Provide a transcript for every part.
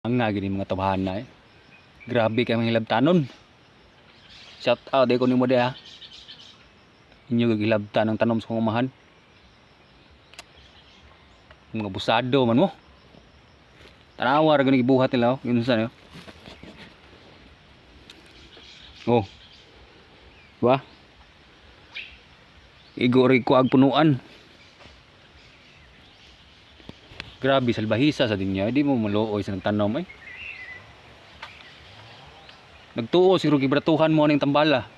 Ang nga gini mga tabahana eh. Grabe kay mga hilabtanon. Shout out ko nimo di ha. Inyo gagilabtan ng tanom sa kong umahan. Mga busado man mo. Tanawa ra gani gibuhat nila oh. Yun sa oh. Ba? Igori ko ag punuan. Grabe salbahisa sa dinya, di mo maluoy sa nagtanom eh. Nagtuo siguro gibratuhan mo aning tambala.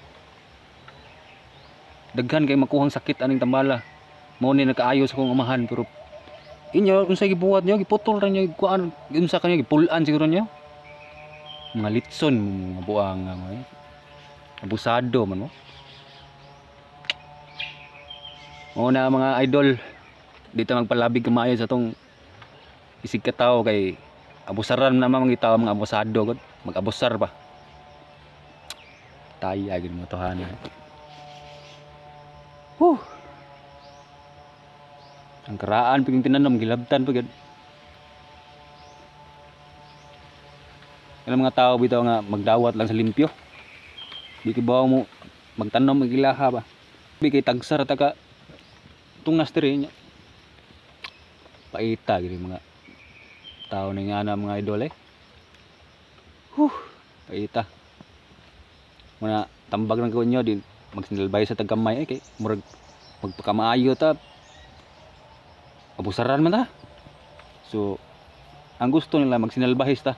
Daghan kay makuhang sakit aning tambala. Mao ni nagkaayo sa kong amahan pero inyo unsa gibuhat niyo giputol ra niyo kuan unsa kanyo gipulan siguro niyo. Mga litson mga buang nga abusado man mo. Mao na mga idol dito magpalabig kamayo sa tong isig ka tao kay abusaran na mga tao mga abusado gud mag-abusar pa. Taya gid mo tohana. Ang karaan piging tinanom gilabtan pa gid. Kanang mga tao bitaw nga magdawat lang sa limpyo. Di kibaw mo magtanom magilaha ba. Bi kay tagsar ta ka tungnas diri nya. Paita gid mga tao ning ana mga idol eh. Paita. Muna tambag ng gawin nyo din magsinalbay sa tagkamay kay murag magpakamaayo ta abusaran man ta. So ang gusto nila magsinalbahis ta